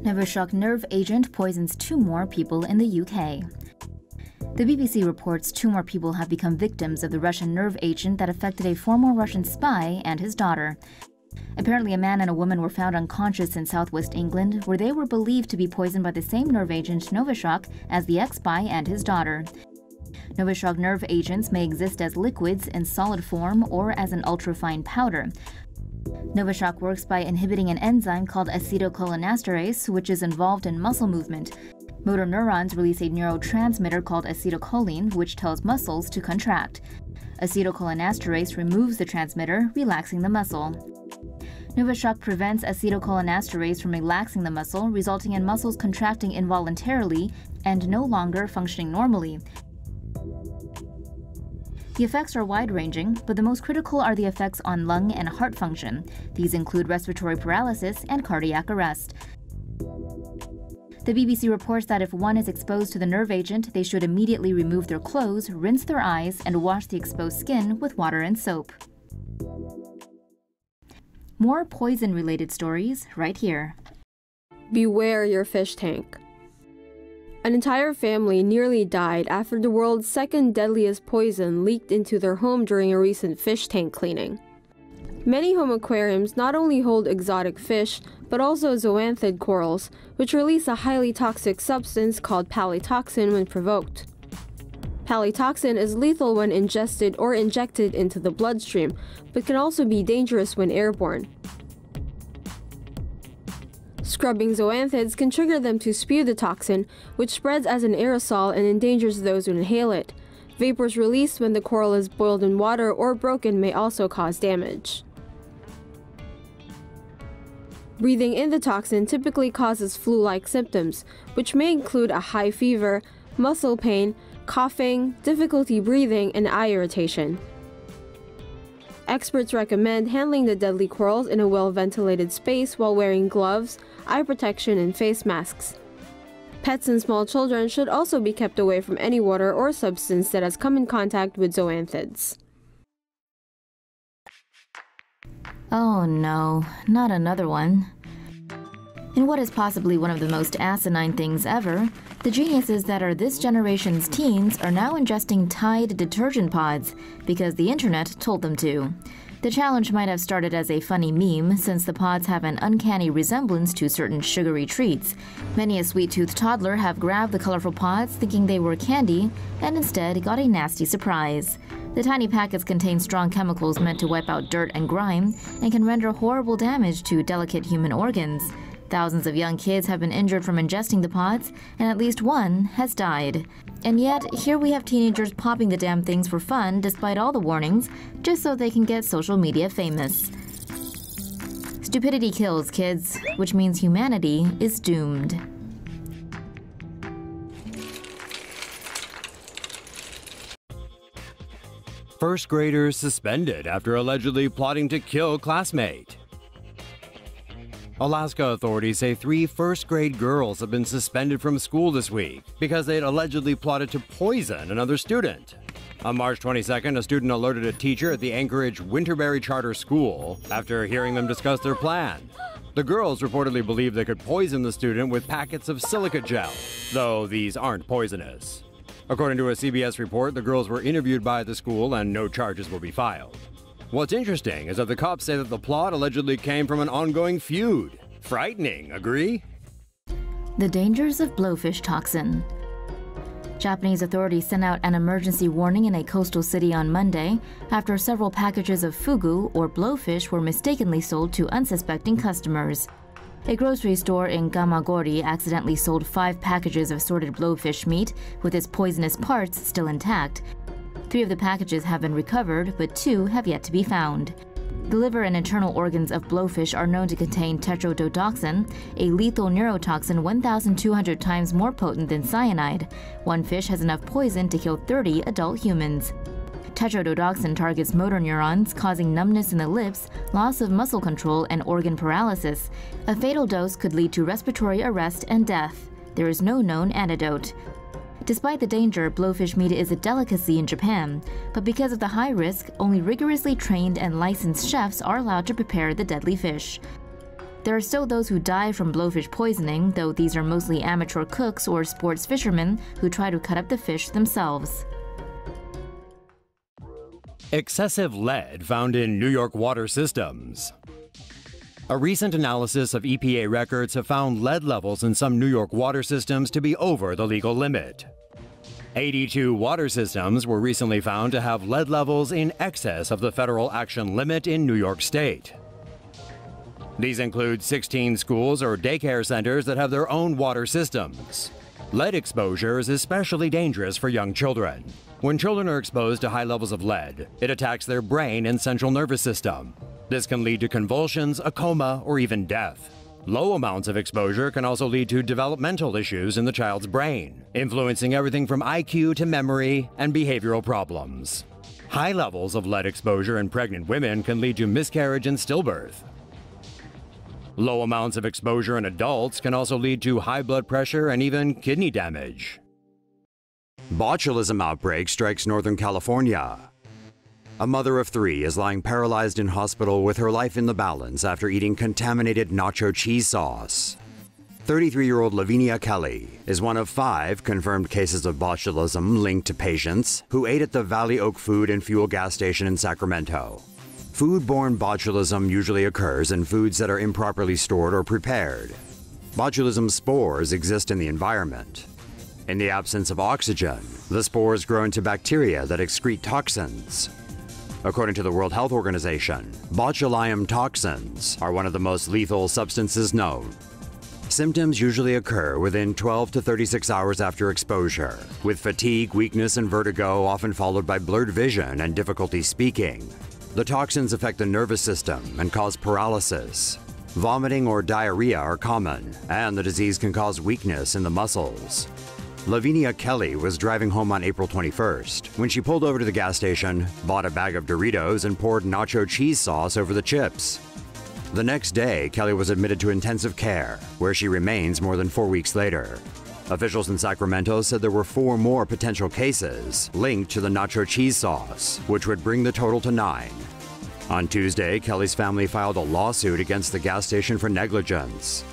Novichok nerve agent poisons 2 more people in the UK. The BBC reports 2 more people have become victims of the Russian nerve agent that affected a former Russian spy and his daughter. Apparently, a man and a woman were found unconscious in southwest England, where they were believed to be poisoned by the same nerve agent Novichok as the ex-spy and his daughter. Novichok nerve agents may exist as liquids in solid form or as an ultrafine powder. Novichok works by inhibiting an enzyme called acetylcholinesterase, which is involved in muscle movement. Motor neurons release a neurotransmitter called acetylcholine, which tells muscles to contract. Acetylcholinesterase removes the transmitter, relaxing the muscle. Novichok prevents acetylcholinesterase from relaxing the muscle, resulting in muscles contracting involuntarily and no longer functioning normally. The effects are wide-ranging, but the most critical are the effects on lung and heart function. These include respiratory paralysis and cardiac arrest. The BBC reports that if one is exposed to the nerve agent, they should immediately remove their clothes, rinse their eyes, and wash the exposed skin with water and soap. More poison-related stories right here. Beware your fish tank. An entire family nearly died after the world's second deadliest poison leaked into their home during a recent fish tank cleaning. Many home aquariums not only hold exotic fish, but also zoanthid corals, which release a highly toxic substance called palytoxin when provoked. Palytoxin is lethal when ingested or injected into the bloodstream, but can also be dangerous when airborne. Scrubbing zoanthids can trigger them to spew the toxin, which spreads as an aerosol and endangers those who inhale it. Vapors released when the coral is boiled in water or broken may also cause damage. Breathing in the toxin typically causes flu-like symptoms, which may include a high fever, muscle pain, coughing, difficulty breathing, and eye irritation. Experts recommend handling the deadly corals in a well-ventilated space while wearing gloves, eye protection, and face masks. Pets and small children should also be kept away from any water or substance that has come in contact with zoanthids. Oh no, not another one. In what is possibly one of the most asinine things ever, the geniuses that are this generation's teens are now ingesting Tide detergent pods because the internet told them to. The challenge might have started as a funny meme, since the pods have an uncanny resemblance to certain sugary treats. Many a sweet-toothed toddler have grabbed the colorful pods thinking they were candy, and instead got a nasty surprise. The tiny packets contain strong chemicals meant to wipe out dirt and grime, and can render horrible damage to delicate human organs. Thousands of young kids have been injured from ingesting the pods, and at least one has died. And yet, here we have teenagers popping the damn things for fun despite all the warnings, just so they can get social media famous. Stupidity kills, kids, which means humanity is doomed. First graders suspended after allegedly plotting to kill classmate. Alaska authorities say 3 first-grade girls have been suspended from school this week because they had allegedly plotted to poison another student. On March 22nd, a student alerted a teacher at the Anchorage Winterberry Charter School after hearing them discuss their plan. The girls reportedly believed they could poison the student with packets of silica gel, though these aren't poisonous. According to a CBS report, the girls were interviewed by the school and no charges will be filed. What's interesting is that the cops say that the plot allegedly came from an ongoing feud. Frightening, agree? The dangers of blowfish toxin. Japanese authorities sent out an emergency warning in a coastal city on Monday after several packages of fugu, or blowfish, were mistakenly sold to unsuspecting customers. A grocery store in Gamagori accidentally sold 5 packages of assorted blowfish meat with its poisonous parts still intact. 3 of the packages have been recovered, but 2 have yet to be found. The liver and internal organs of blowfish are known to contain tetrodotoxin, a lethal neurotoxin 1,200 times more potent than cyanide. One fish has enough poison to kill 30 adult humans. Tetrodotoxin targets motor neurons, causing numbness in the lips, loss of muscle control, and organ paralysis. A fatal dose could lead to respiratory arrest and death. There is no known antidote. Despite the danger, blowfish meat is a delicacy in Japan, but because of the high risk, only rigorously trained and licensed chefs are allowed to prepare the deadly fish. There are still those who die from blowfish poisoning, though these are mostly amateur cooks or sports fishermen who try to cut up the fish themselves. Excessive lead found in New York water systems. A recent analysis of EPA records have found lead levels in some New York water systems to be over the legal limit. 82 water systems were recently found to have lead levels in excess of the federal action limit in New York State. These include 16 schools or daycare centers that have their own water systems. Lead exposure is especially dangerous for young children. When children are exposed to high levels of lead, it attacks their brain and central nervous system. This can lead to convulsions, a coma, or even death. Low amounts of exposure can also lead to developmental issues in the child's brain, influencing everything from IQ to memory and behavioral problems. High levels of lead exposure in pregnant women can lead to miscarriage and stillbirth. Low amounts of exposure in adults can also lead to high blood pressure and even kidney damage. Botulism outbreak strikes Northern California. A mother of 3 is lying paralyzed in hospital with her life in the balance after eating contaminated nacho cheese sauce. 33-year-old Lavinia Kelly is one of 5 confirmed cases of botulism linked to patients who ate at the Valley Oak Food and Fuel gas station in Sacramento. Foodborne botulism usually occurs in foods that are improperly stored or prepared. Botulism spores exist in the environment. In the absence of oxygen, the spores grow into bacteria that excrete toxins. According to the World Health Organization, botulinum toxins are one of the most lethal substances known. Symptoms usually occur within 12 to 36 hours after exposure, with fatigue, weakness, and vertigo often followed by blurred vision and difficulty speaking. The toxins affect the nervous system and cause paralysis. Vomiting or diarrhea are common, and the disease can cause weakness in the muscles. Lavinia Kelly was driving home on April 21st when she pulled over to the gas station, bought a bag of Doritos, and poured nacho cheese sauce over the chips. The next day, Kelly was admitted to intensive care, where she remains more than 4 weeks later. Officials in Sacramento said there were 4 more potential cases linked to the nacho cheese sauce, which would bring the total to 9. On Tuesday, Kelly's family filed a lawsuit against the gas station for negligence.